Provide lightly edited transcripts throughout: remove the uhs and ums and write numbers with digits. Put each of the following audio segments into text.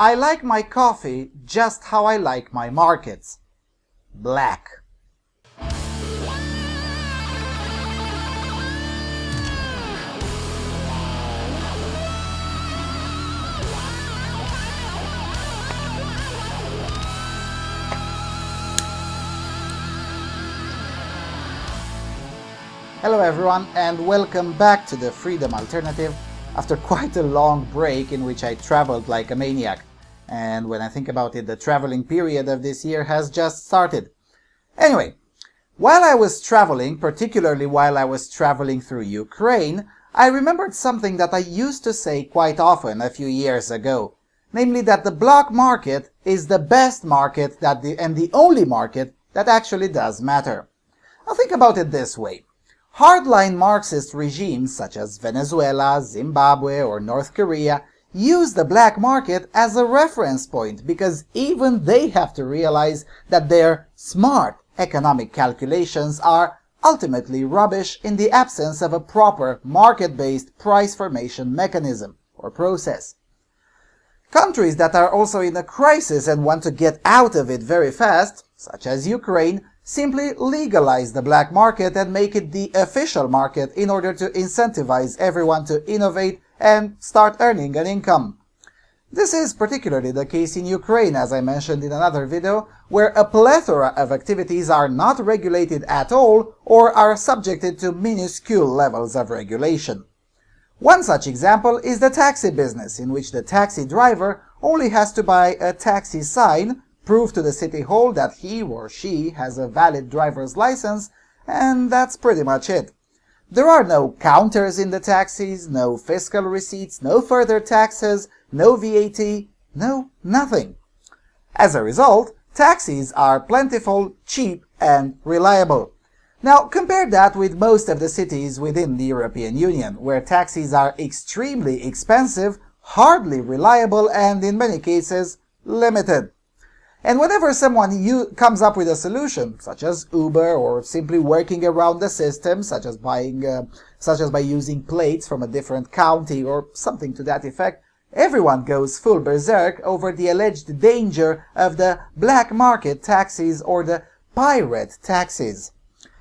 I like my coffee just how I like my markets. Black. Hello everyone, and welcome back to the Freedom Alternative after quite a long break in which I traveled like a maniac. And when I think about it, the traveling period of this year has just started. Anyway, while I was traveling, particularly while I was traveling through Ukraine, I remembered something that I used to say quite often a few years ago. Namely that the black market is the best market and the only market that actually does matter. Now think about it this way. Hardline Marxist regimes such as Venezuela, Zimbabwe, or North Korea use the black market as a reference point because even they have to realize that their smart economic calculations are ultimately rubbish in the absence of a proper market-based price formation mechanism or process. Countries that are also in a crisis and want to get out of it very fast, such as Ukraine, simply legalize the black market and make it the official market in order to incentivize everyone to innovate and start earning an income. This is particularly the case in Ukraine, as I mentioned in another video, where a plethora of activities are not regulated at all or are subjected to minuscule levels of regulation. One such example is the taxi business, in which the taxi driver only has to buy a taxi sign, prove to the city hall that he or she has a valid driver's license, and that's pretty much it. There are no counters in the taxis, no fiscal receipts, no further taxes, no VAT, no nothing. As a result, taxis are plentiful, cheap, and reliable. Now compare that with most of the cities within the European Union, where taxis are extremely expensive, hardly reliable, and in many cases, limited. And whenever someone comes up with a solution, such as Uber, or simply working around the system, such as by using plates from a different county or something to that effect, everyone goes full berserk over the alleged danger of the black market taxis or the pirate taxis.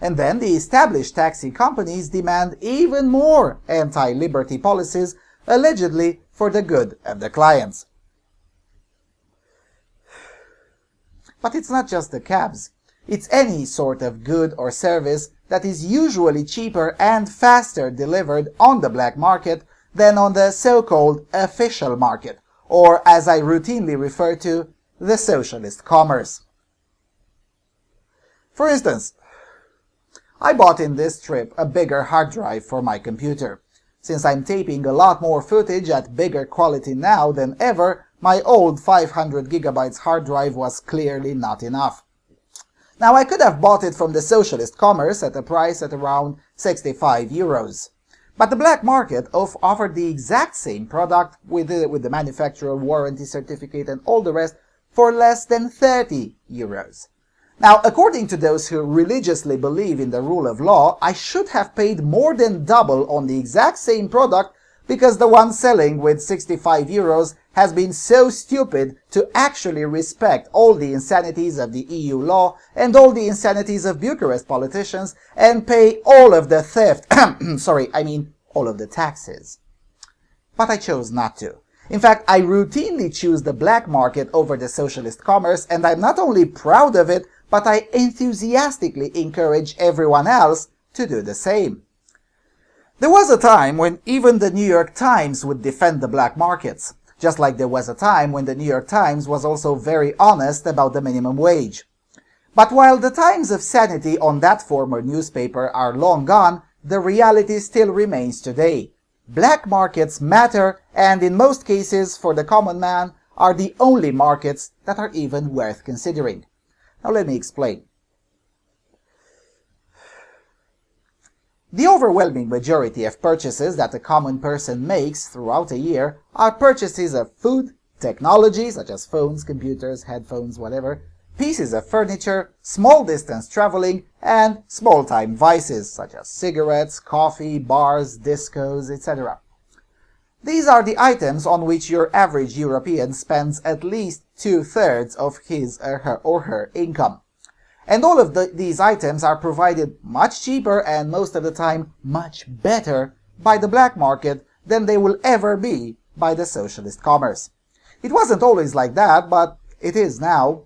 And then the established taxi companies demand even more anti-liberty policies, allegedly for the good of the clients. But it's not just the cabs. It's any sort of good or service that is usually cheaper and faster delivered on the black market than on the so-called official market, or as I routinely refer to, the socialist commerce. For instance, I bought in this trip a bigger hard drive for my computer. Since I'm taping a lot more footage at bigger quality now than ever, my old 500 gigabytes hard drive was clearly not enough. Now I could have bought it from the socialist commerce at a price at around 65 euros. But the black market offered the exact same product with the manufacturer warranty certificate and all the rest for less than 30 euros. Now, according to those who religiously believe in the rule of law, I should have paid more than double on the exact same product because the one selling with 65 euros has been so stupid to actually respect all the insanities of the EU law and all the insanities of Bucharest politicians and pay all of the theft, all of the taxes. But I chose not to. In fact, I routinely choose the black market over the socialist commerce, and I'm not only proud of it, but I enthusiastically encourage everyone else to do the same. There was a time when even the New York Times would defend the black markets, just like there was a time when the New York Times was also very honest about the minimum wage. But while the times of sanity on that former newspaper are long gone, the reality still remains today. Black markets matter, and in most cases, for the common man, are the only markets that are even worth considering. Now let me explain. The overwhelming majority of purchases that a common person makes throughout a year are purchases of food, technology such as phones, computers, headphones, whatever, pieces of furniture, small distance traveling, and small-time vices such as cigarettes, coffee, bars, discos, etc. These are the items on which your average European spends at least 2/3 of his or her income. And all of these items are provided much cheaper and most of the time much better by the black market than they will ever be by the socialist commerce. It wasn't always like that, but it is now.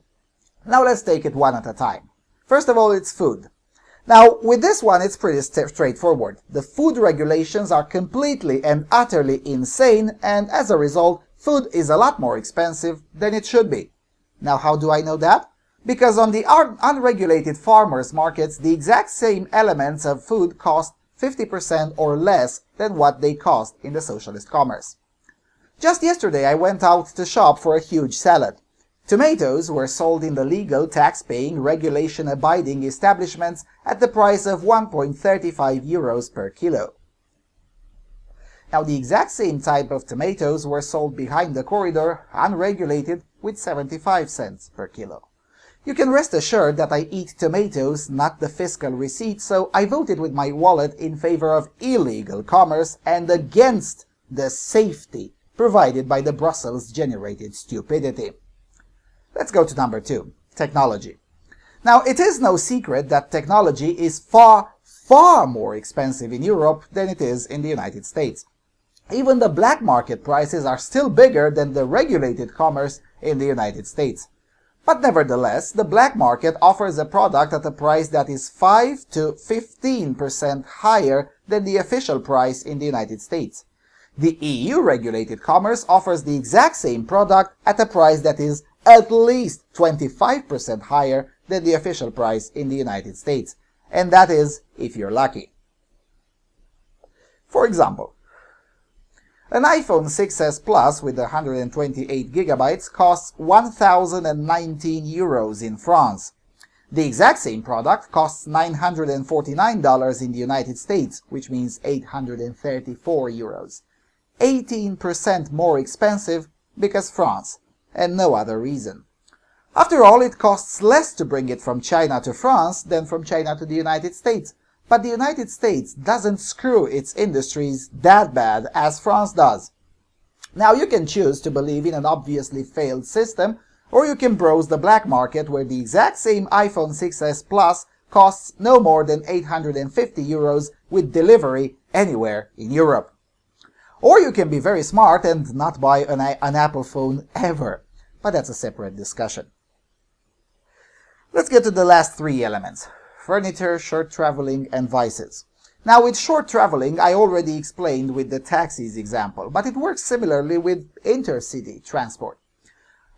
Now let's take it one at a time. First of all, it's food. Now, with this one, it's pretty straightforward. The food regulations are completely and utterly insane, and as a result, food is a lot more expensive than it should be. Now, how do I know that? Because on the unregulated farmers' markets, the exact same elements of food cost 50% or less than what they cost in the socialist commerce. Just yesterday, I went out to shop for a huge salad. Tomatoes were sold in the legal, tax-paying, regulation-abiding establishments at the price of 1.35 euros per kilo. Now, the exact same type of tomatoes were sold behind the corridor, unregulated, with 75 cents per kilo. You can rest assured that I eat tomatoes, not the fiscal receipt, so I voted with my wallet in favor of illegal commerce and against the safety provided by the Brussels-generated stupidity. Let's go to number 2, technology. Now, it is no secret that technology is far, far more expensive in Europe than it is in the United States. Even the black market prices are still bigger than the regulated commerce in the United States. But nevertheless, the black market offers a product at a price that is 5 to 15% higher than the official price in the United States. The EU-regulated commerce offers the exact same product at a price that is at least 25% higher than the official price in the United States. And that is if you're lucky. For example, an iPhone 6s Plus with 128 gigabytes costs 1,019 euros in France. The exact same product costs $949 in the United States, which means 834 euros. 18% more expensive because France, and no other reason. After all, it costs less to bring it from China to France than from China to the United States. But the United States doesn't screw its industries that bad as France does. Now, you can choose to believe in an obviously failed system, or you can browse the black market where the exact same iPhone 6s Plus costs no more than 850 euros with delivery anywhere in Europe. Or you can be very smart and not buy an Apple phone ever. But that's a separate discussion. Let's get to the last 3 elements: furniture, short traveling, and vices. Now, with short traveling, I already explained with the taxis example, but it works similarly with intercity transport.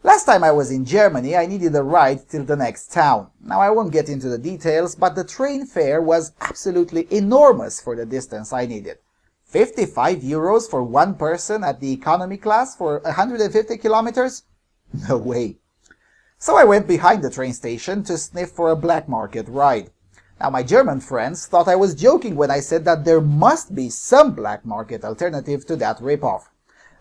Last time I was in Germany, I needed a ride till the next town. Now, I won't get into the details, but the train fare was absolutely enormous for the distance I needed. 55 euros for one person at the economy class for 150 kilometers? No way. So I went behind the train station to sniff for a black market ride. Now, my German friends thought I was joking when I said that there must be some black market alternative to that ripoff.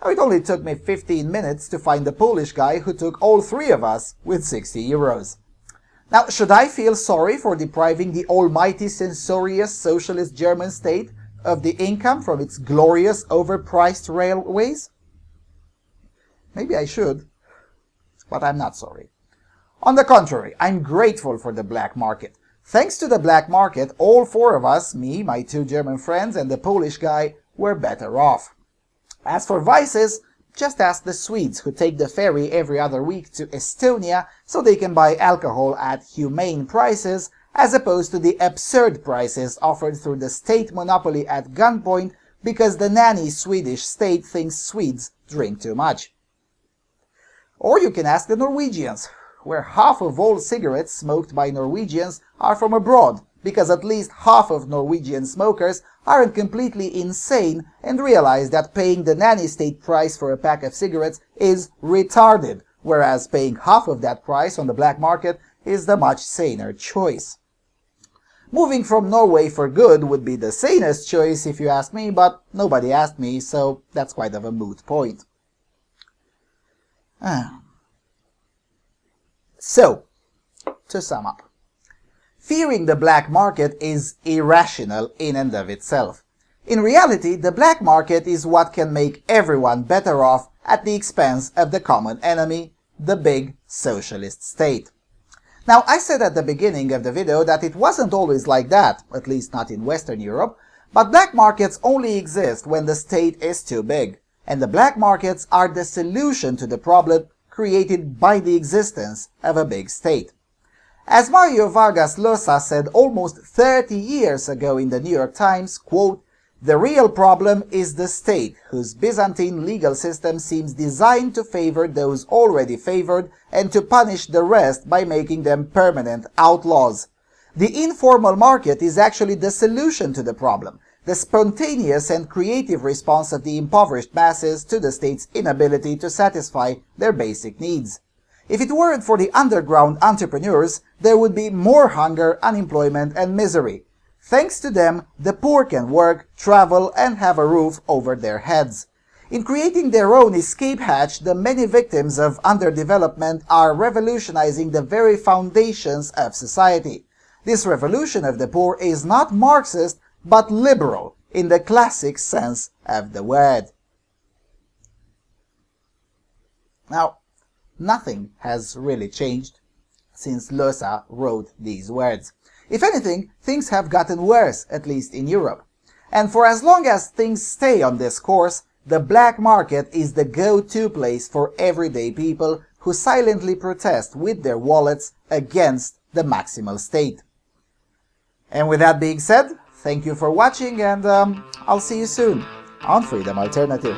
Now, it only took me 15 minutes to find the Polish guy who took all 3 of us with 60 euros. Now, should I feel sorry for depriving the almighty censorious socialist German state of the income from its glorious overpriced railways? Maybe I should, but I'm not sorry. On the contrary, I'm grateful for the black market. Thanks to the black market, all 4 of us, me, my 2 German friends, and the Polish guy, were better off. As for vices, just ask the Swedes who take the ferry every other week to Estonia so they can buy alcohol at humane prices, as opposed to the absurd prices offered through the state monopoly at gunpoint because the nanny Swedish state thinks Swedes drink too much. Or you can ask the Norwegians, where half of all cigarettes smoked by Norwegians are from abroad, because at least half of Norwegian smokers aren't completely insane and realize that paying the nanny state price for a pack of cigarettes is retarded, whereas paying half of that price on the black market is the much saner choice. Moving from Norway for good would be the sanest choice if you ask me, but nobody asked me, so that's quite of a moot point. So, to sum up, fearing the black market is irrational in and of itself. In reality, the black market is what can make everyone better off at the expense of the common enemy, the big socialist state. Now, I said at the beginning of the video that it wasn't always like that, at least not in Western Europe, but black markets only exist when the state is too big, and the black markets are the solution to the problem created by the existence of a big state. As Mario Vargas Llosa said almost 30 years ago in the New York Times, quote, "The real problem is the state, whose Byzantine legal system seems designed to favor those already favored and to punish the rest by making them permanent outlaws. The informal market is actually the solution to the problem, the spontaneous and creative response of the impoverished masses to the state's inability to satisfy their basic needs. If it weren't for the underground entrepreneurs, there would be more hunger, unemployment, and misery. Thanks to them, the poor can work, travel, and have a roof over their heads. In creating their own escape hatch, the many victims of underdevelopment are revolutionizing the very foundations of society. This revolution of the poor is not Marxist, but liberal, in the classic sense of the word." Now, nothing has really changed since Llosa wrote these words. If anything, things have gotten worse, at least in Europe. And for as long as things stay on this course, the black market is the go-to place for everyday people who silently protest with their wallets against the maximal state. And with that being said, thank you for watching, and I'll see you soon on Freedom Alternative.